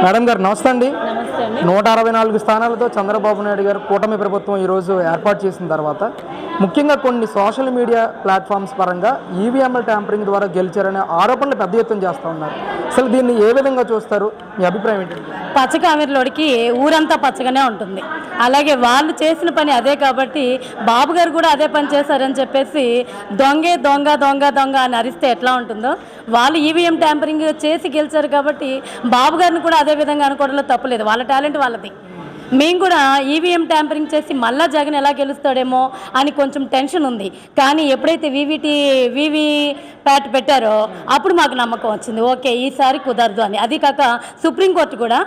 Madam గారు నమస్తే అండి. నమస్తే అండి. 164 స్థానాలతో చంద్రబాబు నాయుడు గారు కూటమి ప్రభుత్వం ఈరోజు ఏర్పాటు చేసిన తర్వాత ముఖ్యంగా కొన్ని సోషల్ మీడియా ప్లాట్ఫామ్స్ పరంగా ఈవీఎంల ట్యాంపరింగ్ ద్వారా గెలిచారనే ఆరోపణలు పెద్ద ఎత్తున చేస్తూ ఉన్నారు. అసలు దీన్ని ఏ విధంగా చూస్తారు? మీ అభిప్రాయం ఏంటి? పచ్చకామెర్లోడికి ఊరంతా పచ్చగానే ఉంటుంది. అలాగే వాళ్ళు చేసిన పని అదే కాబట్టి బాబు గారు కూడా అదే పని చేశారని చెప్పేసి దొంగే దొంగ దొంగ దొంగ అని అరిస్తే ఎట్లా ఉంటుందో, వాళ్ళు ఈవీఎం ట్యాంపరింగ్ చేసి గెలిచారు కాబట్టి బాబు గారిని కూడా అదే విధంగా అనుకోవడంలో తప్పులేదు. వాళ్ళ టాలెంట్ వాళ్ళది. మేము కూడా ఈవీఎం ట్యాంపరింగ్ చేసి మళ్ళా జగన్ ఎలా గెలుస్తాడేమో అని కొంచెం టెన్షన్ ఉంది. కానీ ఎప్పుడైతే వీవీ ప్యాట్ పెట్టారో అప్పుడు మాకు నమ్మకం వచ్చింది, ఓకే ఈసారి కుదరదు అని. అది కాక సుప్రీంకోర్టు కూడా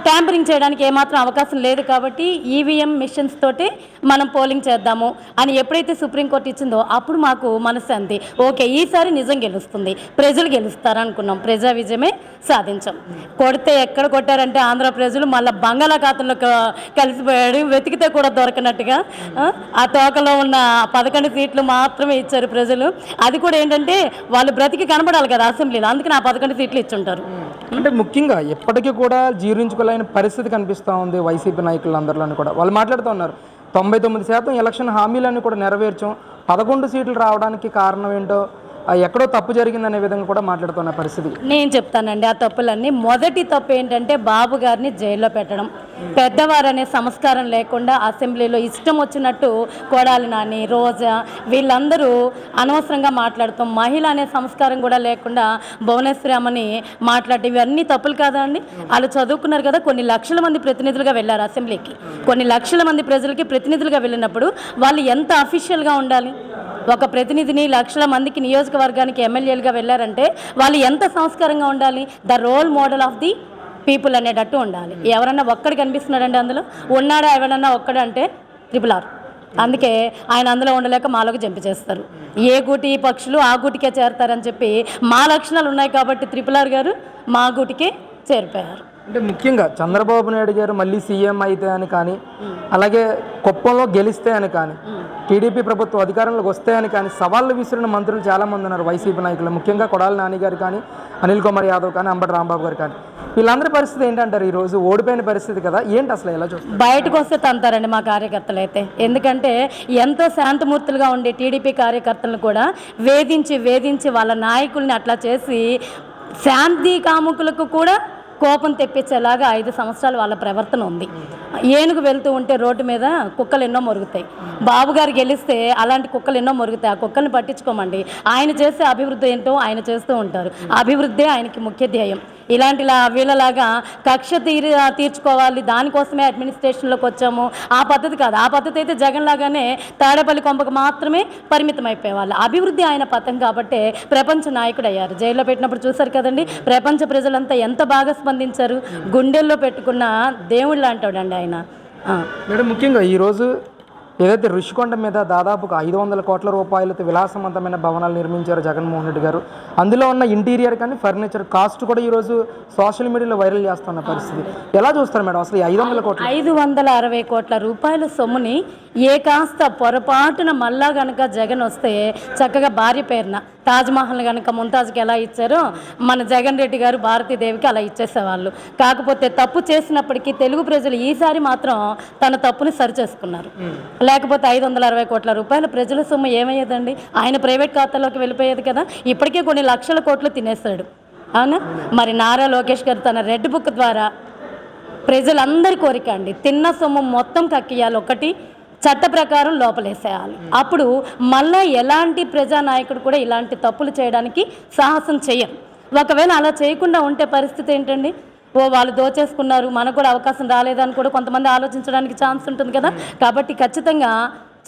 ట్యాంపరింగ్ చేయడానికి ఏమాత్రం అవకాశం లేదు కాబట్టి ఈవీఎం మిషన్స్ తోటి మనం పోలింగ్ చేద్దాము అని ఎప్పుడైతే సుప్రీంకోర్టు ఇచ్చిందో అప్పుడు మాకు మనశ్శాంతి, ఓకే ఈసారి నిజం గెలుస్తుంది, ప్రజలు గెలుస్తారనుకున్నాం. ప్రజా విజయమే సాధించాం. కొడితే ఎక్కడ కొట్టారంటే ఆంధ్ర ప్రజలు మళ్ళీ బంగాళాఖాతంలో కలిసిపోయాడు, వెతికితే కూడా దొరకనట్టుగా ఆ తోకలో ఉన్న 11 సీట్లు మాత్రమే ఇచ్చారు ప్రజలు. అది కూడా ఏంటంటే వాళ్ళు బ్రతికి కనబడాలి కదా అసెంబ్లీలో, అందుకని ఆ 11 సీట్లు ఇచ్చుంటారు. అంటే ముఖ్యంగా ఎప్పటికీ కూడా జీర్ణించుకోలేని పరిస్థితి కనిపిస్తూ ఉంది వైసీపీ నాయకులందరిలోని కూడా. వాళ్ళు మాట్లాడుతూ ఉన్నారు 99% ఎలక్షన్ హామీలన్నీ కూడా నెరవేర్చాం, 11 సీట్లు రావడానికి కారణం ఏంటో ఎక్కడో తప్పు జరిగిందనే విధంగా కూడా మాట్లాడుతున్న పరిస్థితి. నేను చెప్తానండి ఆ తప్పులన్నీ. మొదటి తప్పు ఏంటంటే బాబు గారిని జైల్లో పెట్టడం. పెద్దవారు అనే సంస్కారం లేకుండా అసెంబ్లీలో ఇష్టం వచ్చినట్టు కొడాలి నాని, రోజా వీళ్ళందరూ అనవసరంగా మాట్లాడుతాం. మహిళ అనే సంస్కారం కూడా లేకుండా భువనేశ్వరమ్మని మాట్లాడటం ఇవన్నీ తప్పులు కాదా అండి? వాళ్ళు చదువుకున్నారు కదా, కొన్ని లక్షల మంది ప్రతినిధులుగా వెళ్ళారు అసెంబ్లీకి. కొన్ని లక్షల మంది ప్రజలకి ప్రతినిధులుగా వెళ్ళినప్పుడు వాళ్ళు ఎంత అఫీషియల్గా ఉండాలి? ఒక ప్రతినిధిని లక్షల మందికి నియోజకవర్గానికి ఎమ్మెల్యేలుగా వెళ్ళారంటే వాళ్ళు ఎంత సంస్కారంగా ఉండాలి? The role model of the people అనేటట్టు ఉండాలి. ఎవరన్నా ఒక్కడు కనిపిస్తున్నాడండి అందులో? ఉన్నాడా ఎవరన్నా ఒక్కడంటే RRR. అందుకే ఆయన అందులో ఉండలేక మాలోకి జంప్ చేస్తారు. ఏ గూటి పక్షులు ఆ గూటికే చేరతారని చెప్పి మా లక్షణాలు ఉన్నాయి కాబట్టి RRR గారు మా గూటికే చేరిపోయారు. అంటే ముఖ్యంగా చంద్రబాబు నాయుడు గారు మళ్ళీ సీఎం అయితే అని కానీ, అలాగే కుప్పంలో గెలిస్తే అని కానీ, టీడీపీ ప్రభుత్వం అధికారంలోకి వస్తే అని కానీ సవాళ్ళు విసిరిన మంత్రులు చాలామంది ఉన్నారు వైసీపీ నాయకులు. ముఖ్యంగా కొడాలి నాని గారు కానీ, అనిల్ కుమార్ యాదవ్ కానీ, అంబటి రాంబాబు గారు కానీ. వీళ్ళందరి పరిస్థితి ఏంటంటారు? ఈరోజు ఓడిపోయిన పరిస్థితి కదా, ఏంటి అసలు ఎలా చూస్తారు? బయటకు వస్తే తంతారండి మా కార్యకర్తలు అయితే. ఎందుకంటే ఎంతో శాంతమూర్తులుగా ఉండే టీడీపీ కార్యకర్తలను కూడా వేధించి వాళ్ళ నాయకుల్ని అట్లా చేసి శాంతి కాముకులకు కూడా కోపం తెప్పించేలాగా 5 సంవత్సరాలు వాళ్ళ ప్రవర్తన ఉంది. ఏనుగు వెళ్తూ ఉంటే రోడ్డు మీద కుక్కలు ఎన్నో మొరుగుతాయి. బాబు గారు గెలిస్తే అలాంటి కుక్కలు ఎన్నో మొరుగుతాయి. ఆ కుక్కల్ని పట్టించుకోమండి. ఆయన చేసే అభివృద్ధి ఏంటో ఆయన చేస్తూ ఉంటారు. అభివృద్ధే ఆయనకి ముఖ్య ధ్యేయం. ఇలాంటి వీళ్ళలాగా కక్ష తీర్చుకోవాలి, దానికోసమే అడ్మినిస్ట్రేషన్లోకి వచ్చాము ఆ పద్ధతి కాదు. ఆ పద్ధతి అయితే జగన్ లాగానే తాడేపల్లి కొంపకు మాత్రమే పరిమితం అయిపోయేవాళ్ళు. అభివృద్ధి ఆయన పథం కాబట్టే ప్రపంచ నాయకుడు అయ్యారు. జైల్లో పెట్టినప్పుడు చూశారు కదండి, ప్రపంచ ప్రజలంతా ఎంత బాగా స్పందించారు. గుండెల్లో పెట్టుకున్న దేవుళ్ళు అంటాడండి ఆయన. మేడం ముఖ్యంగా ఈరోజు ఏదైతే ఋషికొండ మీద దాదాపుగా 500 కోట్ల రూపాయలతో విలాసవంతమైన భవనాలు నిర్మించారు జగన్మోహన్ రెడ్డి గారు. అందులో ఉన్న ఇంటీరియర్ కానీ ఫర్నిచర్ కాస్ట్ కూడా ఈరోజు సోషల్ మీడియాలో వైరల్ చేస్తున్న పరిస్థితి. ఎలా చూస్తారు మేడం అసలు 560 కోట్ల రూపాయల సొమ్ముని కాస్త పొరపాటున మళ్ళా కనుక జగన్ వస్తే చక్కగా భార్య పేరున తాజ్మహల్ కనుక ముంతాజ్కి ఎలా ఇచ్చారో మన జగన్ రెడ్డి గారు భారతీదేవికి అలా ఇచ్చేసేవాళ్ళు. కాకపోతే తప్పు చేసినప్పటికీ తెలుగు ప్రజలు ఈసారి మాత్రం తన తప్పుని సరిచేసుకున్నారు. లేకపోతే 560 కోట్ల రూపాయల ప్రజల సొమ్ము ఏమయ్యేదండి? ఆయన ప్రైవేట్ ఖాతాలోకి వెళ్ళిపోయేది కదా. ఇప్పటికే కొన్ని లక్షల కోట్లు తినేస్తాడు. అవునా? మరి నారా లోకేష్ గారు తన రెడ్ బుక్ ద్వారా ప్రజలందరి కోరిక అండి, తిన్న సొమ్ము మొత్తం కక్కియాలి, ఒకటి చట్ట ప్రకారం లోపలేసేయాలి. అప్పుడు మళ్ళీ ఎలాంటి ప్రజానాయకుడు కూడా ఇలాంటి తప్పులు చేయడానికి సాహసం చేయరు. ఒకవేళ అలా చేయకుండా ఉంటే పరిస్థితి ఏంటండి? వాళ్ళు దోచేసుకున్నారు, మనకు కూడా అవకాశం రాలేదని కూడా కొంతమంది ఆలోచించడానికి ఛాన్స్ ఉంటుంది కదా. కాబట్టి ఖచ్చితంగా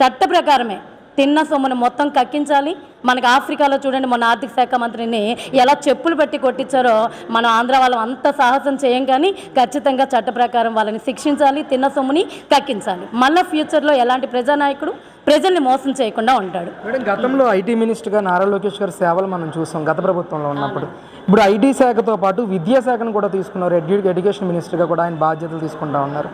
చట్ట ప్రకారమే తిన్న సొమ్మును మొత్తం కక్కించాలి. మనకు ఆఫ్రికాలో చూడండి, మన ఆర్థిక శాఖ మంత్రిని ఎలా చెప్పులు పెట్టి కొట్టించారో మనం ఆంధ్ర వాళ్ళం అంత సాహసం చేయం. కానీ ఖచ్చితంగా చట్ట ప్రకారం వాళ్ళని శిక్షించాలి, తిన్న సొమ్ముని కక్కించాలి. మళ్ళీ ఫ్యూచర్లో ఎలాంటి ప్రజానాయకుడు ప్రజల్ని మోసం చేయకుండా ఉంటాడు. మేడం గతంలో ఐటీ మినిస్టర్గా నారా లోకేష్ గారి సేవలు మనం చూసాం గత ప్రభుత్వంలో ఉన్నప్పుడు. ఇప్పుడు ఐటీ శాఖతో పాటు విద్యాశాఖను కూడా తీసుకున్నారు. ఎడ్యుకేషన్ మినిస్టర్గా కూడా ఆయన బాధ్యతలు తీసుకుంటా ఉన్నారు.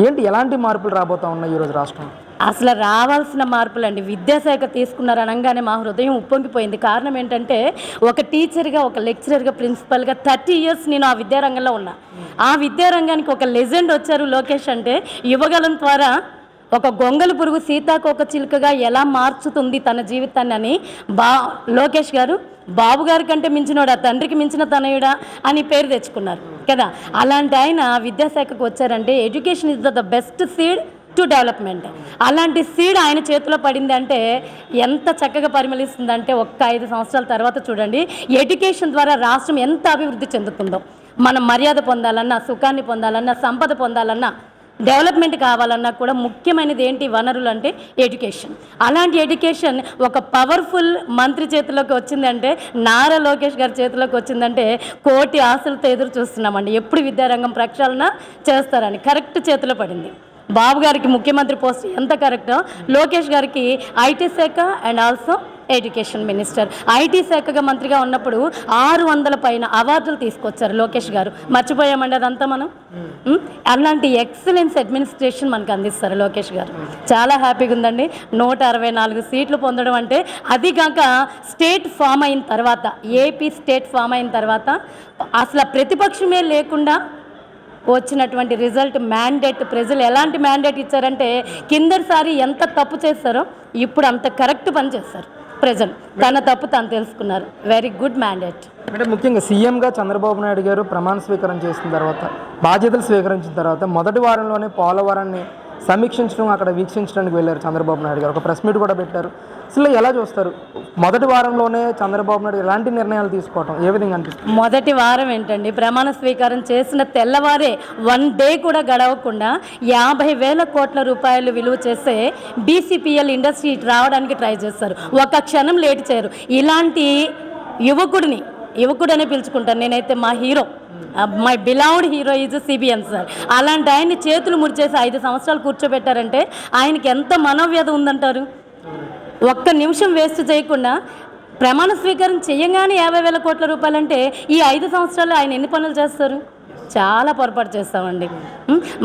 ఏంటి ఎలాంటి మార్పులు రాబోతా ఉన్నాయి ఈరోజు రాష్ట్రం? అసలు రావాల్సిన మార్పులండి. విద్యాశాఖ తీసుకున్నారు అనగానే మా హృదయం ఉప్పొంగిపోయింది. కారణం ఏంటంటే ఒక టీచర్గా, ఒక లెక్చరర్గా, ప్రిన్సిపల్గా 30 ఇయర్స్ నేను ఆ విద్యారంగంలో ఉన్నా. ఆ విద్యారంగానికి ఒక లెజెండ్ వచ్చారు లోకేష్ అంటే, యువగలం ద్వారా ఒక గొంగళి పురుగు సీతాకోక చిలుకగా ఎలా మార్చుతుంది తన జీవితాన్ని అని లోకేష్ గారు బాబు గారి కంటే మించినోడా, తండ్రికి మించిన తనయుడా అని పేరు తెచ్చుకున్నారు కదా. అలాంటి ఆయన విద్యాశాఖకు వచ్చారంటే education is the best seed to development. అలాంటి సీడ్ ఆయన చేతిలో పడింది అంటే ఎంత చక్కగా పరిమళిస్తుందంటే ఒక్క 5 సంవత్సరాల తర్వాత చూడండి ఎడ్యుకేషన్ ద్వారా రాష్ట్రం ఎంత అభివృద్ధి చెందుతుందో. మనం మర్యాద పొందాలన్నా, సుఖాన్ని పొందాలన్నా, సంపద పొందాలన్నా, డెవలప్మెంట్ కావాలన్నా కూడా ముఖ్యమైనది ఏంటి వనరులు అంటే ఎడ్యుకేషన్. అలాంటి ఎడ్యుకేషన్ ఒక పవర్ఫుల్ మంత్రి చేతిలోకి వచ్చిందంటే, నారా లోకేష్ గారి చేతిలోకి వచ్చిందంటే కోటి ఆశలతో ఎదురు చూస్తున్నామండి. ఎప్పుడు విద్యారంగం ప్రక్షాళన చేస్తారని కరెక్ట్ చేతిలో పడింది. బాబు గారికి ముఖ్యమంత్రి పోస్ట్ ఎంత కరెక్టో లోకేష్ గారికి ఐటీ శాఖ and also education minister. IT శాఖగా మంత్రిగా ఉన్నప్పుడు 600 పైన అవార్డులు తీసుకొచ్చారు లోకేష్ గారు. మర్చిపోయామండి అదంతా మనం. అలాంటి ఎక్సలెన్స్ అడ్మినిస్ట్రేషన్ మనకు అందిస్తారు లోకేష్ గారు. చాలా హ్యాపీగా ఉందండి. 164 సీట్లు పొందడం అంటే, అది కాక స్టేట్ ఫామ్ అయిన తర్వాత, ఏపీ స్టేట్ ఫామ్ అయిన తర్వాత అసలు ప్రతిపక్షమే లేకుండా వచ్చినటువంటి రిజల్ట్ మ్యాండేట్. ప్రజలు ఎలాంటి మ్యాండేట్ ఇచ్చారంటే కిందసారి ఎంత తప్పు చేస్తారో ఇప్పుడు అంత కరెక్ట్ పని చేస్తారు ప్రజలు. తన తప్పు తను తెలుసుకున్నారు. Very good mandate. అంటే ముఖ్యంగా సీఎంగా చంద్రబాబు నాయుడు గారు ప్రమాణ స్వీకారం చేసిన తర్వాత, బాధ్యతలు స్వీకరించిన తర్వాత మొదటి వారంలోనే పోలవరాన్ని సమీక్షించడం, అక్కడ వీక్షించడానికి వెళ్ళారు చంద్రబాబు నాయుడు గారు. ఒక ప్రెస్ మీట్ కూడా పెట్టారు. అసలు ఎలా చూస్తారు మొదటి వారంలోనే చంద్రబాబు నాయుడు ఎలాంటి నిర్ణయాలు తీసుకోవటం, ఏ విధంగా అనిపిస్తుంది? మొదటి వారం ఏంటండి, ప్రమాణ స్వీకారం చేసిన తెల్లవారే 1 డే కూడా గడవకుండా 50,000 కోట్ల రూపాయలు విలువ చేసే బీసీపీఎల్ ఇండస్ట్రీ రావడానికి ట్రై చేస్తారు. ఒక క్షణం లేట్ చేయరు. ఇలాంటి యువకుడనే పిలుచుకుంటాను నేనైతే. మా hero, my beloved hero is CBN sir. అలాంటి ఆయన్ని చేతులు ముడిచేసి 5 సంవత్సరాలు కూర్చోబెట్టారంటే ఆయనకి ఎంత మనోవ్యధ ఉందంటారు. ఒక్క నిమిషం వేస్ట్ చేయకుండా ప్రమాణ స్వీకారం చేయగానే 50,000 కోట్ల రూపాయలంటే ఈ 5 సంవత్సరాలు ఆయన ఎన్ని పనులు చేస్తారు? చాలా పొరపాటు చేస్తామండి.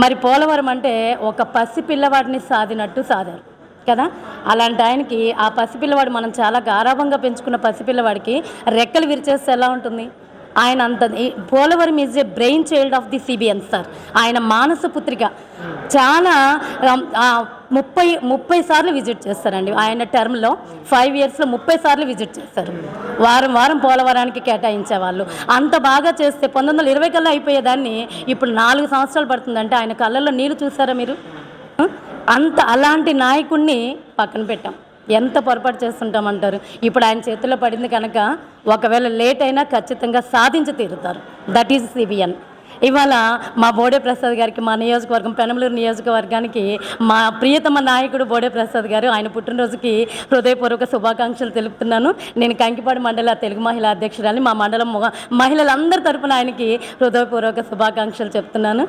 మరి పోలవరం అంటే ఒక పసిపిల్లవాడిని సాధినట్టు సాధారు కదా. అలాంటి ఆయనకి, ఆ పసిపిల్లవాడు, మనం చాలా గారాభంగా పెంచుకున్న పసిపిల్లవాడికి రెక్కలు విరిచేస్తే ఎలా ఉంటుంది? ఆయన అంత, Polavaram is a brain child of the CBN sir. ఆయన మానస పుత్రిక. చాలా 30 సార్లు విజిట్ చేస్తారండి ఆయన టర్మ్లో. 5 ఇయర్స్లో 30 సార్లు విజిట్ చేస్తారు. వారం పోలవరానికి కేటాయించేవాళ్ళు. అంత బాగా చేస్తే 1920 కల్లా అయిపోయేదాన్ని ఇప్పుడు 4 సంవత్సరాలు పడుతుందంటే ఆయన కళ్ళల్లో నీళ్ళు చూసారా మీరు? అలాంటి నాయకుడిని పక్కన పెట్టాం. ఎంత పొరపాటు చేస్తుంటామంటారు. ఇప్పుడు ఆయన చేతిలో పడింది కనుక ఒకవేళ లేట్ అయినా ఖచ్చితంగా సాధించి తీరుతారు. That is CBN. ఇవాళ మా బోడే ప్రసాద్ గారికి, మా నియోజకవర్గం పెనమలూరు నియోజకవర్గానికి మా ప్రియతమ నాయకుడు బోడే ప్రసాద్ గారు, ఆయన పుట్టినరోజుకి హృదయపూర్వక శుభాకాంక్షలు తెలుపుతున్నాను. నేను కంకిపాడు మండల తెలుగు మహిళా అధ్యక్షురాలి. మా మండలం మహిళలందరి తరపున ఆయనకి హృదయపూర్వక శుభాకాంక్షలు చెప్తున్నాను.